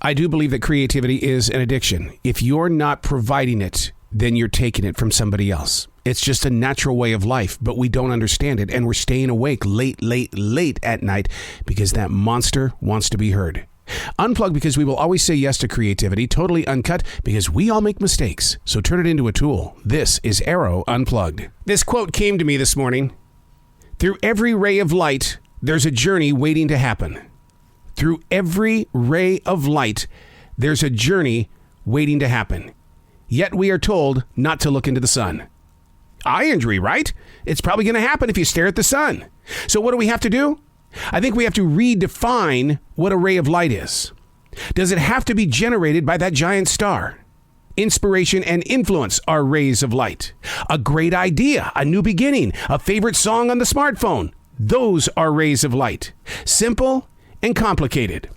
I do believe that creativity is an addiction. If you're not providing it, then you're taking it from somebody else. It's just a natural way of life, but we don't understand it, and we're staying awake late at night because that monster wants to be heard. Unplugged because we will always say yes to creativity. Totally uncut because we all make mistakes. So turn it into a tool. This is Arroe Unplugged. This quote came to me this morning. Through every ray of light, there's a journey waiting to happen. Through every ray of light, there's a journey waiting to happen. Yet we are told not to look into the sun. Eye injury, right? It's probably going to happen if you stare at the sun. So what do we have to do? I think we have to redefine what a ray of light is. Does it have to be generated by that giant star? Inspiration and influence are rays of light. A great idea, a new beginning, a favorite song on the smartphone. Those are rays of light. Simple and complicated.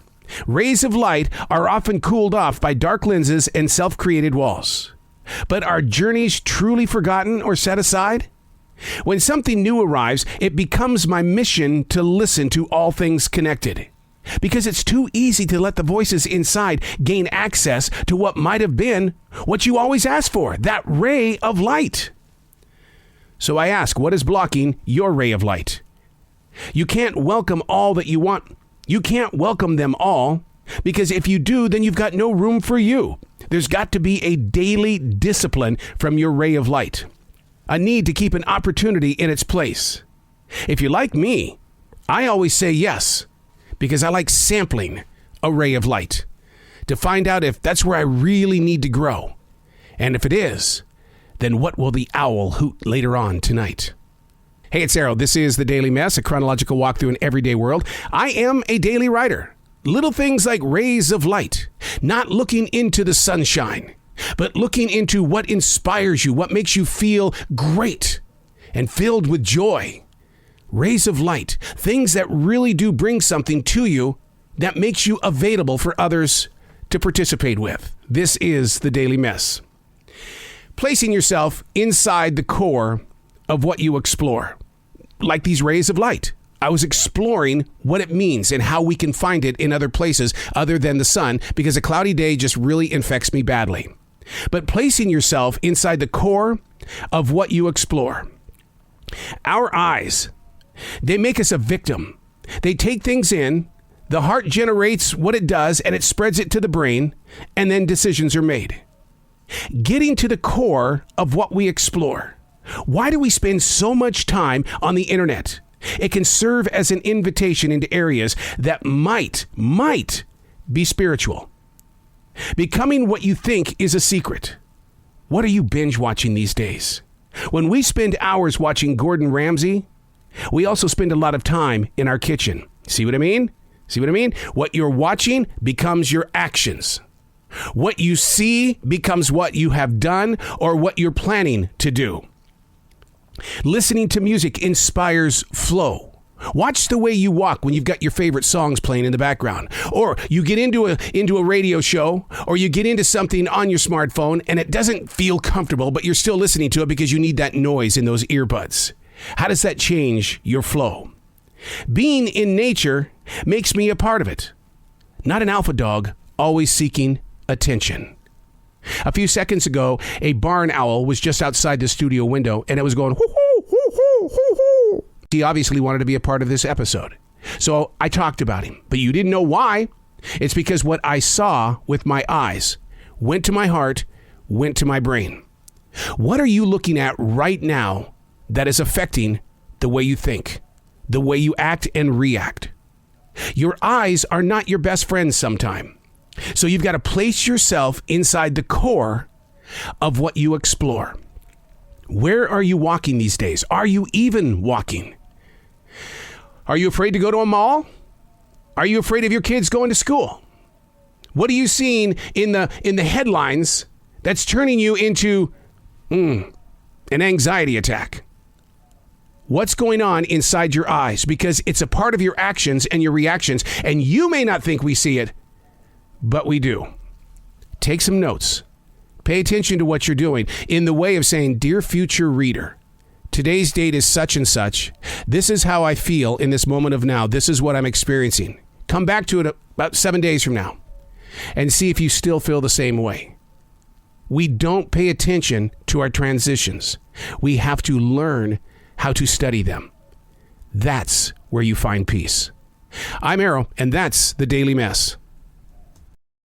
Rays of light are often cooled off by dark lenses and self-created walls. But are journeys truly forgotten or set aside? When something new arrives, it becomes my mission to listen to all things connected. Because it's too easy to let the voices inside gain access to what might have been what you always asked for, that ray of light. So I ask, what is blocking your ray of light? You can't welcome all that you want. You can't welcome them all, because if you do, then you've got no room for you. There's got to be a daily discipline from your ray of light. A need to keep an opportunity in its place. If you're like me, I always say yes, because I like sampling a ray of light to find out if that's where I really need to grow. And if it is, then what will the owl hoot later on tonight? Hey, it's Arroe. This is The Daily Mess, a chronological walk through an everyday world. I am a daily writer. Little things like rays of light, not looking into the sunshine, but looking into what inspires you, what makes you feel great and filled with joy. Rays of light, things that really do bring something to you that makes you available for others to participate with. This is The Daily Mess. Placing yourself inside the core of what you explore. Like these rays of light. I was exploring what it means and how we can find it in other places other than the sun, because a cloudy day just really infects me badly. But placing yourself inside the core of what you explore. Our eyes, they make us a victim. They take things in, the heart generates what it does, and it spreads it to the brain, and then decisions are made. Getting to the core of what we explore. Why do we spend so much time on the internet? It can serve as an invitation into areas that might be spiritual. Becoming what you think is a secret. What are you binge watching these days? When we spend hours watching Gordon Ramsay, we also spend a lot of time in our kitchen. See what I mean? What you're watching becomes your actions. What you see becomes what you have done or what you're planning to do. Listening to music inspires flow. Watch the way you walk when you've got your favorite songs playing in the background. Or you get into a radio show, or you get into something on your smartphone and it doesn't feel comfortable, but you're still listening to it because you need that noise in those earbuds. How does that change your flow? Being in nature makes me a part of it. Not an alpha dog, always seeking attention. A few seconds ago, a barn owl was just outside the studio window, and it was going, hoo-hoo, hoo-hoo, hoo-hoo. He obviously wanted to be a part of this episode. So I talked about him, but you didn't know why. It's because what I saw with my eyes went to my heart, went to my brain. What are you looking at right now that is affecting the way you think, the way you act and react? Your eyes are not your best friends sometime. So you've got to place yourself inside the core of what you explore. Where are you walking these days? Are you even walking? Are you afraid to go to a mall? Are you afraid of your kids going to school? What are you seeing in the headlines that's turning you into an anxiety attack? What's going on inside your eyes? Because it's a part of your actions and your reactions, and you may not think we see it, but we do. Take some notes. Pay attention to what you're doing in the way of saying, dear future reader, today's date is such and such. This is how I feel in this moment of now. This is what I'm experiencing. Come back to it about 7 days from now. and see if you still feel the same way. We don't pay attention to our transitions. We have to learn how to study them. That's where you find peace. I'm Arroe, and that's the Daily Mess.